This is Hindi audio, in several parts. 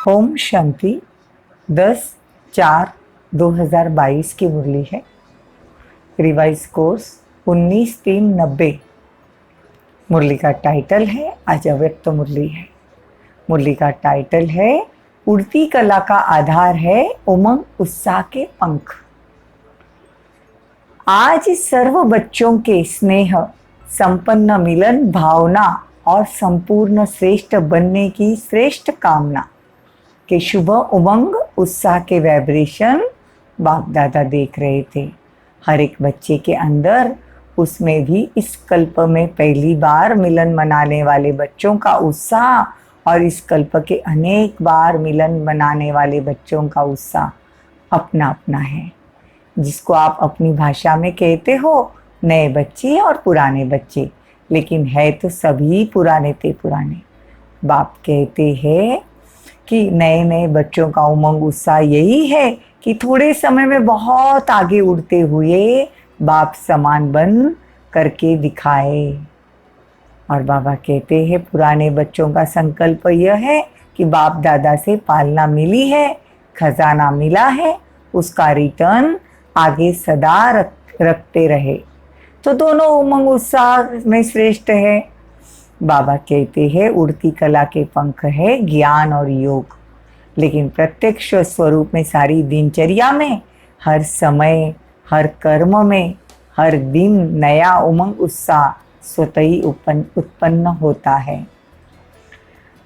ओम शांति 10/4/2022 की मुरली है। Revise course 19/3/90। मुरली का टाइटल है, आज अव्यक्त मुरली है। मुरली का टाइटल है, उड़ती कला का आधार है उमंग उत्साह के पंख। आज सर्व बच्चों के स्नेह संपन्न मिलन भावना और संपूर्ण श्रेष्ठ बनने की श्रेष्ठ कामना के शुभ उमंग उत्साह के वाइब्रेशन बाप दादा देख रहे थे। हर एक बच्चे के अंदर, उसमें भी इस कल्प में पहली बार मिलन मनाने वाले बच्चों का उत्साह और इस कल्प के अनेक बार मिलन मनाने वाले बच्चों का उत्साह अपना अपना है। जिसको आप अपनी भाषा में कहते हो नए बच्चे और पुराने बच्चे, लेकिन है तो सभी पुराने ते पुराने। बाप कहते हैं कि नए नए बच्चों का उमंग उत्साह यही है कि थोड़े समय में बहुत आगे उड़ते हुए बाप समान बन करके दिखाए। और बाबा कहते हैं पुराने बच्चों का संकल्प यह है कि बाप दादा से पालना मिली है, खजाना मिला है, उसका रिटर्न आगे सदा रखते रहे। तो दोनों उमंग उत्साह में श्रेष्ठ है। बाबा कहते हैं उड़ती कला के पंख है ज्ञान और योग, लेकिन प्रत्यक्ष स्वरूप में सारी दिनचर्या में, हर समय, हर कर्म में, हर दिन नया उमंग उत्साह स्वतः ही उत्पन्न होता है।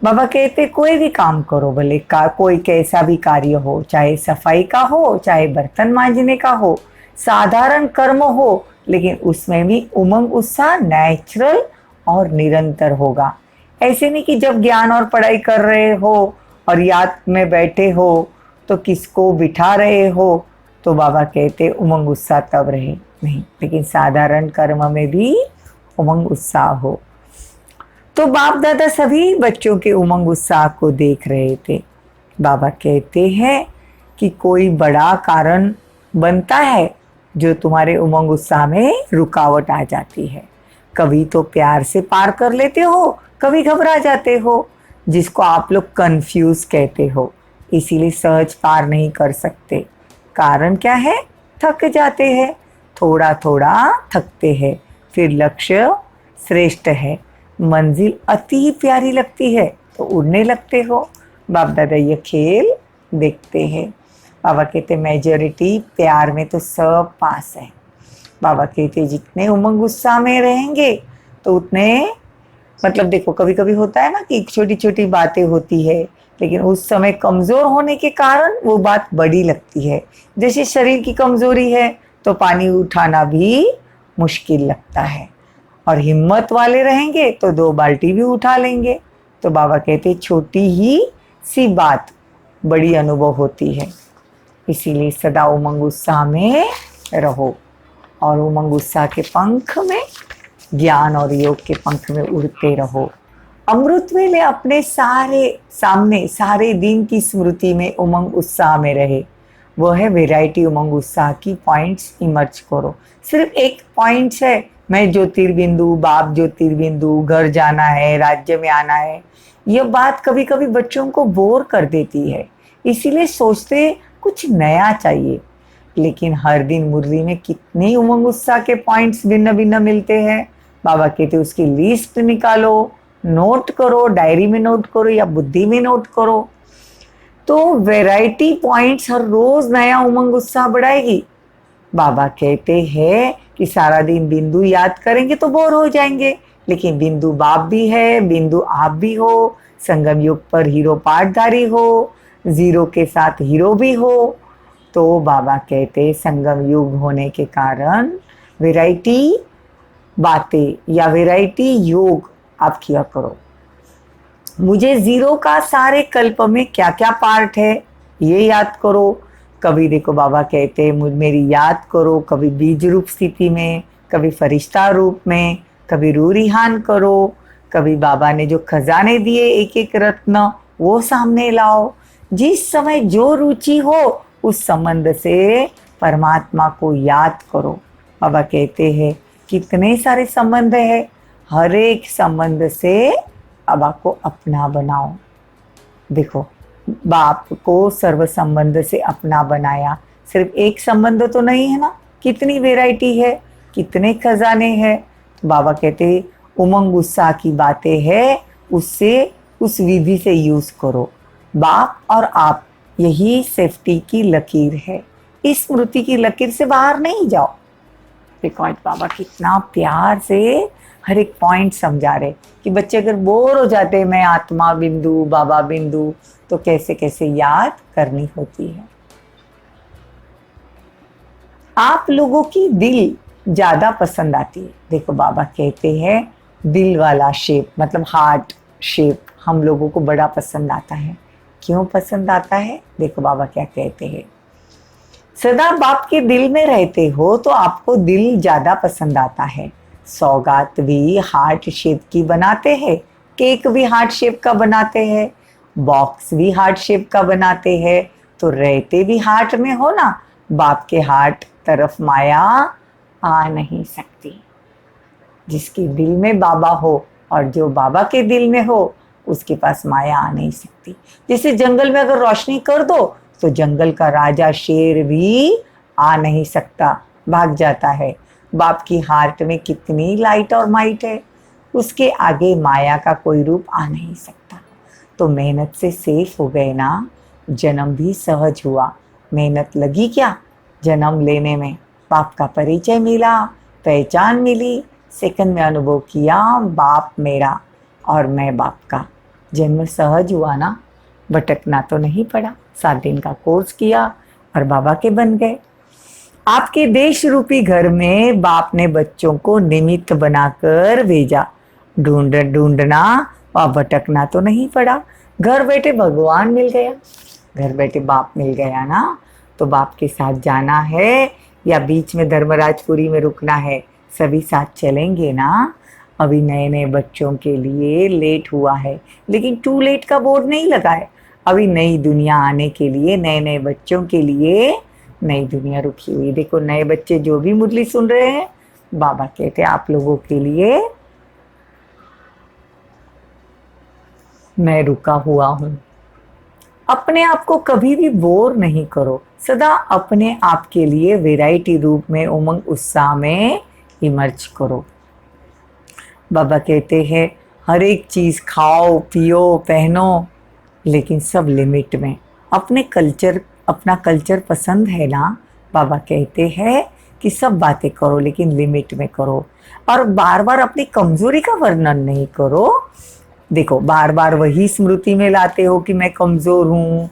बाबा कहते कोई भी काम करो, भले कोई कैसा भी कार्य हो, चाहे सफाई का हो, चाहे बर्तन मांजने का हो, साधारण कर्म हो, लेकिन उसमें भी उमंग उत्साह नेचुरल और निरंतर होगा। ऐसे नहीं कि जब ज्ञान और पढ़ाई कर रहे हो और याद में बैठे हो तो किसको बिठा रहे हो, तो बाबा कहते उमंग उत्साह तब रहे नहीं, लेकिन साधारण कर्म में भी उमंग उत्साह हो। तो बाप दादा सभी बच्चों के उमंग उत्साह को देख रहे थे। बाबा कहते हैं कि कोई बड़ा कारण बनता है जो तुम्हारे उमंग उत्साह में रुकावट आ जाती है। कभी तो प्यार से पार कर लेते हो, कभी घबरा जाते हो, जिसको आप लोग कंफ्यूज कहते हो, इसीलिए सहज पार नहीं कर सकते। कारण क्या है? थक जाते हैं, थोड़ा थोड़ा थकते हैं, फिर लक्ष्य श्रेष्ठ है, मंजिल अति प्यारी लगती है तो उड़ने लगते हो। बाप दादा ये खेल देखते हैं। बाबा कहते मेजॉरिटी प्यार में तो सब पास है। बाबा कहते जितने उमंग उत्साह में रहेंगे तो उतने, मतलब देखो कभी कभी होता है ना कि छोटी छोटी बातें होती है, लेकिन उस समय कमजोर होने के कारण वो बात बड़ी लगती है। जैसे शरीर की कमजोरी है तो पानी उठाना भी मुश्किल लगता है, और हिम्मत वाले रहेंगे तो 2 बाल्टी भी उठा लेंगे। तो बाबा कहते छोटी ही सी बात बड़ी अनुभव होती है, इसीलिए सदा उमंग उत्साह में रहो और उमंग उत्साह के पंख में, ज्ञान और योग के पंख में उड़ते रहो। अमृत वेले अपने सारे दिन की स्मृति में उमंग उत्साह में रहे। वो है वैरायटी उमंग उत्साह की पॉइंट्स इमर्ज करो। सिर्फ एक पॉइंट्स है, मैं ज्योतिर्बिंदु, बाप ज्योतिर्बिंदु, घर जाना है, राज्य में आना है। यह बात कभी कभी बच्चों को बोर कर देती है, इसीलिए सोचते कुछ नया चाहिए। लेकिन हर दिन मुरली में कितने उमंग उत्साह के पॉइंट्स भिन्न भिन्न मिलते हैं। बाबा कहते उसकी लिस्ट निकालो, नोट करो, डायरी में नोट करो या बुद्धि में नोट करो, तो वैरायटी पॉइंट्स हर रोज नया उमंग उत्साह बढ़ाएगी। बाबा कहते हैं कि सारा दिन बिंदु याद करेंगे तो बोर हो जाएंगे, लेकिन बिंदु बाप भी है, बिंदु आप भी हो, संगम युग पर हीरो पाठधारी हो, जीरो के साथ हीरो भी हो। तो बाबा कहते संगम युग होने के कारण वैरायटी बातें या वैरायटी योग आप किया करो। मुझे जीरो का सारे कल्प में क्या क्या पार्ट है ये याद करो। कभी देखो बाबा कहते मेरी याद करो, कभी बीज रूप स्थिति में, कभी फरिश्ता रूप में, कभी रूरिहान करो, कभी बाबा ने जो खजाने दिए एक एक रत्न वो सामने लाओ। जिस समय जो रुचि हो उस संबंध से परमात्मा को याद करो। बाबा कहते हैं कितने सारे संबंध है, हर एक संबंध से अब आपको अपना बनाओ। देखो बाप को सर्व संबंध से अपना बनाया। सिर्फ एक संबंध तो नहीं है ना, कितनी वैरायटी है, कितने खजाने हैं। बाबा कहते हैं उमंग उत्साह की बातें है, उससे उस विधि से यूज करो। बाप और आप, यही सेफ्टी की लकीर है। इस स्मृति की लकीर से बाहर नहीं जाओ। देखो आज बाबा कितना प्यार से हर एक पॉइंट समझा रहे कि बच्चे अगर बोर हो जाते हैं, मैं आत्मा बिंदु बाबा बिंदु, तो कैसे कैसे याद करनी होती है। आप लोगों की दिल ज्यादा पसंद आती है। देखो बाबा कहते हैं दिल वाला शेप, मतलब हार्ट शेप हम लोगों को बड़ा पसंद आता है। क्यों पसंद आता है? देखो बाबा क्या कहते हैं, सदा बाप के दिल में रहते हो तो आपको दिल ज्यादा पसंद आता है। सौगात भी हार्ट शेप की बनाते हैं, केक भी हार्ट शेप का बनाते हैं, बॉक्स भी हार्ट शेप का बनाते हैं, तो रहते भी हार्ट में हो ना, बाप के हार्ट तरफ माया आ नहीं सकती। जिसके दिल में बाबा हो और जो बाबा के दिल में हो, उसके पास माया आ नहीं सकती। जैसे जंगल में अगर रोशनी कर दो तो जंगल का राजा शेर भी आ नहीं सकता, भाग जाता है। बाप की हार्ट में कितनी लाइट और माइट है, उसके आगे माया का कोई रूप आ नहीं सकता। तो मेहनत से सेफ हो गए ना, जन्म भी सहज हुआ। मेहनत लगी क्या जन्म लेने में, बाप का परिचय मिला, पहचान मिली, सेकंड में अनुभव किया बाप मेरा और मैं बाप का। जन्म सहज हुआ ना, भटकना तो नहीं पड़ा। 7 दिन का कोर्स किया और बाबा के बन गए। आपके देश रूपी घर में बाप ने बच्चों को निमित्त बनाकर भेजा। ढूंढना और भटकना तो नहीं पड़ा। घर बैठे भगवान मिल गया, घर बैठे बाप मिल गया ना, तो बाप के साथ जाना है या बीच में धर्मराजपुरी में रुकना है, सभी साथ चलेंगे ना। अभी नए नए बच्चों के लिए लेट हुआ है, लेकिन टू लेट का बोर्ड नहीं लगा है। अभी नई दुनिया आने के लिए, नए नए बच्चों के लिए नई दुनिया रुकी हुई। देखो नए बच्चे जो भी मुरली सुन रहे हैं, बाबा कहते हैं आप लोगों के लिए मैं रुका हुआ हूं। अपने आप को कभी भी बोर नहीं करो, सदा अपने आप के लिए वैरायटी रूप में उमंग उत्साह में इमर्ज करो। बाबा कहते हैं हर एक चीज खाओ पियो पहनो, लेकिन सब लिमिट में। अपना कल्चर पसंद है ना, बाबा कहते हैं कि सब बातें करो लेकिन लिमिट में करो। और बार बार अपनी कमजोरी का वर्णन नहीं करो। देखो बार बार वही स्मृति में लाते हो कि मैं कमजोर हूँ,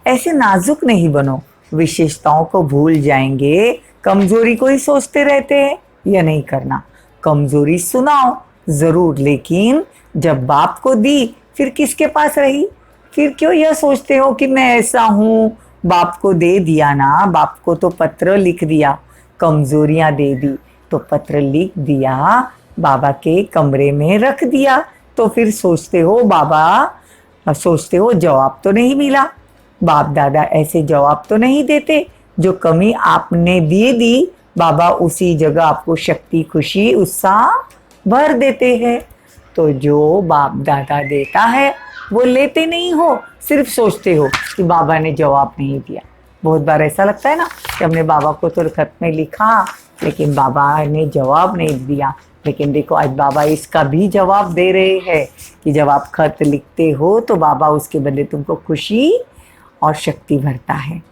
ऐसे नाजुक नहीं बनो। विशेषताओं को भूल जाएंगे, कमजोरी को ही सोचते रहते हैं। यह नहीं करना। कमजोरी सुनाओ जरूर, लेकिन जब बाप को दी फिर किसके पास रही? फिर क्यों यह सोचते हो कि मैं ऐसा हूँ? बाप को दे दिया ना, बाप को तो पत्र लिख दिया, कमजोरियां दे दी तो पत्र लिख दिया, बाबा के कमरे में रख दिया, तो फिर सोचते हो जवाब तो नहीं मिला। बाप दादा ऐसे जवाब तो नहीं देते। जो कमी आपने दी बाबा उसी जगह आपको शक्ति खुशी उत्साह भर देते हैं। तो जो बाप दादा देता है वो लेते नहीं हो, सिर्फ सोचते हो कि बाबा ने जवाब नहीं दिया। बहुत बार ऐसा लगता है ना कि हमने बाबा को तो खत में लिखा लेकिन बाबा ने जवाब नहीं दिया। लेकिन देखो आज बाबा इसका भी जवाब दे रहे हैं कि जब आप खत लिखते हो तो बाबा उसके बदले तुमको खुशी और शक्ति भरता है।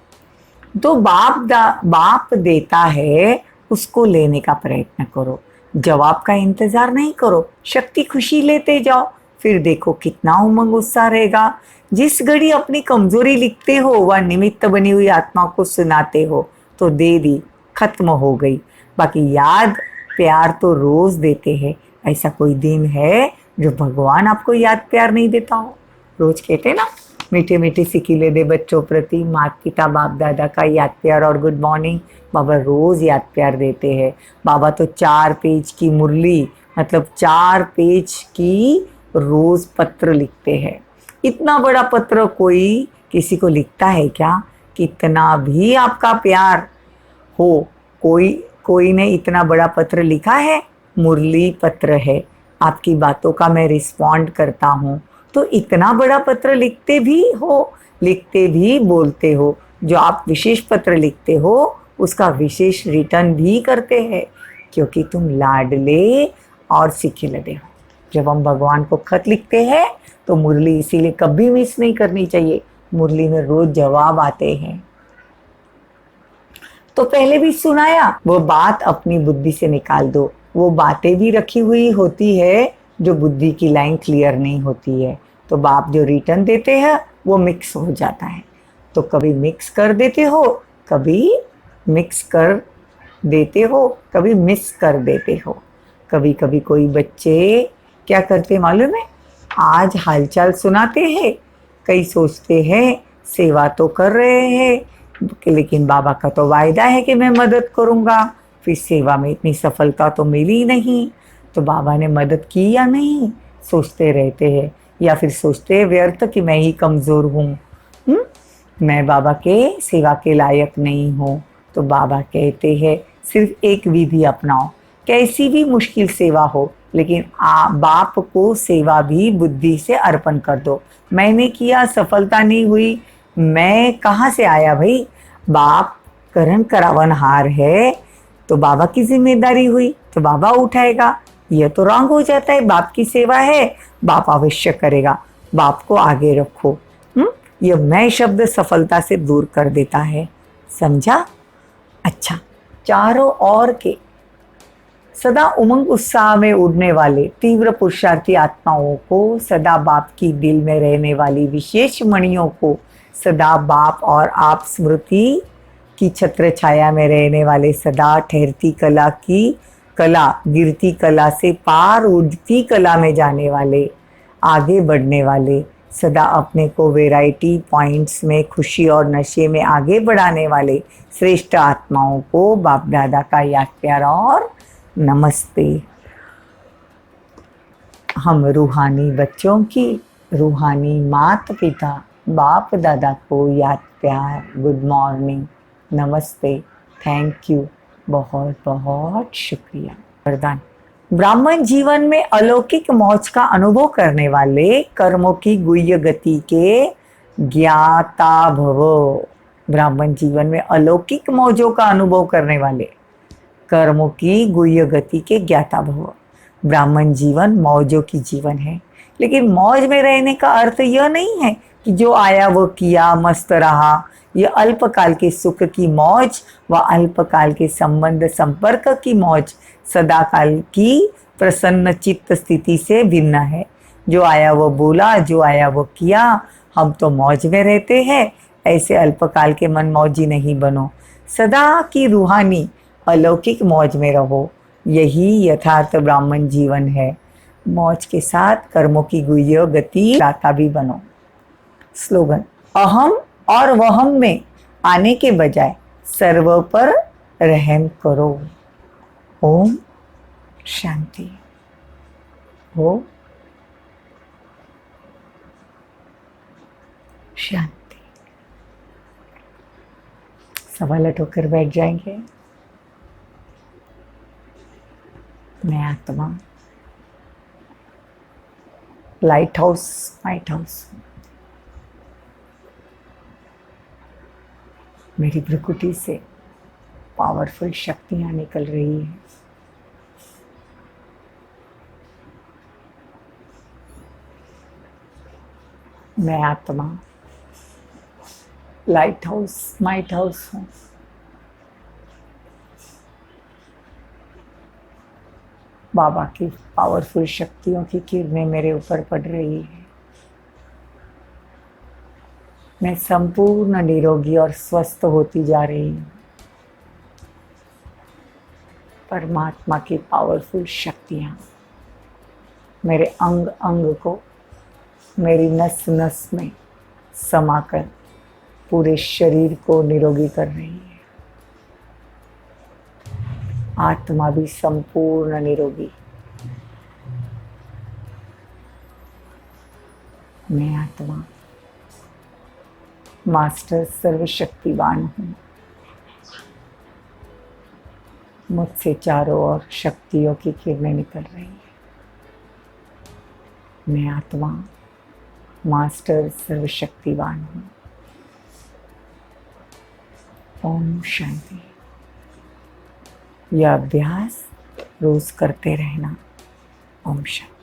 तो बाप देता है, उसको लेने का प्रयत्न करो। जवाब का इंतजार नहीं करो, शक्ति खुशी लेते जाओ, फिर देखो कितना उमंग उत्साह रहेगा। जिस घड़ी अपनी कमजोरी लिखते हो वह निमित्त बनी हुई आत्मा को सुनाते हो तो दे दी, खत्म हो गई। बाकी याद प्यार तो रोज देते हैं। ऐसा कोई दिन है जो भगवान आपको याद प्यार नहीं देता हो? रोज कहते हैं ना मीठे मीठे सिकीले दे बच्चों प्रति माता पिता बाप दादा का याद प्यार और गुड मॉर्निंग। बाबा रोज याद प्यार देते हैं। बाबा तो 4 पेज की मुरली, मतलब 4 पेज की रोज पत्र लिखते हैं। इतना बड़ा पत्र कोई किसी को लिखता है क्या? कितना भी आपका प्यार हो, कोई ने इतना बड़ा पत्र लिखा है? मुरली पत्र है। आपकी बातों का मैं रिस्पॉन्ड करता हूँ, तो इतना बड़ा पत्र लिखते भी बोलते हो, जो आप विशेष पत्र लिखते हो उसका विशेष रिटर्न भी करते हैं, क्योंकि तुम लाडले और सिखिलदे हो। जब हम भगवान को खत लिखते हैं तो मुरली इसीलिए कभी मिस नहीं करनी चाहिए, मुरली में रोज जवाब आते हैं। तो पहले भी सुनाया, वो बात अपनी बुद्धि से निकाल दो। वो बातें भी रखी हुई होती है जो बुद्धि की लाइन क्लियर नहीं होती है, तो बाप जो रिटर्न देते हैं वो मिक्स हो जाता है। तो कभी मिक्स कर देते हो, कभी मिक्स कर देते हो, कभी मिस कर देते हो। कभी कभी कोई बच्चे क्या करते मालूम है, आज हालचाल सुनाते हैं, कई सोचते हैं सेवा तो कर रहे हैं, लेकिन बाबा का तो वायदा है कि मैं मदद करूँगा, फिर सेवा में इतनी सफलता तो मिली नहीं, तो बाबा ने मदद की या नहीं, सोचते रहते हैं। या फिर सोचते हैं व्यर्थ कि मैं ही कमज़ोर हूँ, मैं बाबा के सेवा के लायक नहीं हूँ। तो बाबा कहते हैं सिर्फ एक विधि अपनाओ, कैसी भी मुश्किल सेवा हो, लेकिन बाप को सेवा भी बुद्धि से अर्पण कर दो। मैंने किया, सफलता नहीं हुई, मैं कहाँ से आया भाई, बाप करण करावनहार है, तो बाबा की जिम्मेदारी हुई तो बाबा उठाएगा। यह तो रॉन्ग हो जाता है, बाप की सेवा है, बाप अवश्य करेगा, बाप को आगे रखो। यह मैं शब्द सफलता से दूर कर देता है, समझा? अच्छा, चारों ओर के सदा उमंग उत्साह में उड़ने वाले तीव्र पुरुषार्थी आत्माओं को, सदा बाप की दिल में रहने वाली विशेष मणियों को, सदा बाप और आप स्मृति की छत्र छाया में रहने वाले, सदा ठहरती कला गिरती कला से पार उड़ती कला में जाने वाले, आगे बढ़ने वाले, सदा अपने को वैरायटी पॉइंट्स में खुशी और नशे में आगे बढ़ाने वाले श्रेष्ठ आत्माओं को बाप दादा का याद प्यार और नमस्ते। हम रूहानी बच्चों की, रूहानी माता पिता बाप दादा को याद प्यार, गुड मॉर्निंग, नमस्ते, थैंक यू, बहुत बहुत शुक्रिया। वरदान, ब्राह्मण जीवन में अलौकिक मौज का अनुभव करने वाले, कर्मों की गुह्य गति के ज्ञाता भवो। ब्राह्मण जीवन में अलौकिक मौजों का अनुभव करने वाले, कर्मों की गुह्य गति के ज्ञाता भव। ब्राह्मण जीवन मौजों की जीवन है, लेकिन मौज में रहने का अर्थ यह नहीं है कि जो आया वो किया, मस्त रहा। यह अल्पकाल के सुख की मौज व अल्पकाल के संबंध संपर्क की मौज सदाकाल की प्रसन्न चित्त स्थिति से भिन्न है। जो आया वो बोला, जो आया वो किया, हम तो मौज में रहते हैं, ऐसे अल्पकाल के मन मौजी नहीं बनो, सदा की रूहानी अलौकिक मौज में रहो। यही यथार्थ ब्राह्मण जीवन है। मौज के साथ कर्मों की गुह्य गति लाता भी बनो। स्लोगन, अहम और वहम में आने के बजाय सर्व पर रहम करो। ओम शांति। ओम शांति। सवालट होकर बैठ जाएंगे। मैं आत्मा लाइट हाउस मेरी प्रकृति से पावरफुल शक्तियां निकल रही हैं। मैं आत्मा लाइट हाउस हूँ। बाबा की पावरफुल शक्तियों की किरणें मेरे ऊपर पड़ रही है। मैं संपूर्ण निरोगी और स्वस्थ होती जा रही हूँ। परमात्मा की पावरफुल शक्तियाँ मेरे अंग अंग को, मेरी नस नस में समाकर पूरे शरीर को निरोगी कर रही है। आत्मा भी संपूर्ण निरोगी। मैं आत्मा मास्टर सर्वशक्तिवान हूँ। मुझसे चारों ओर शक्तियों की किरणें निकल रही हैं। मैं आत्मा मास्टर सर्वशक्तिवान हूँ। ओम शांति। यह अभ्यास रोज करते रहना। ओम शांति।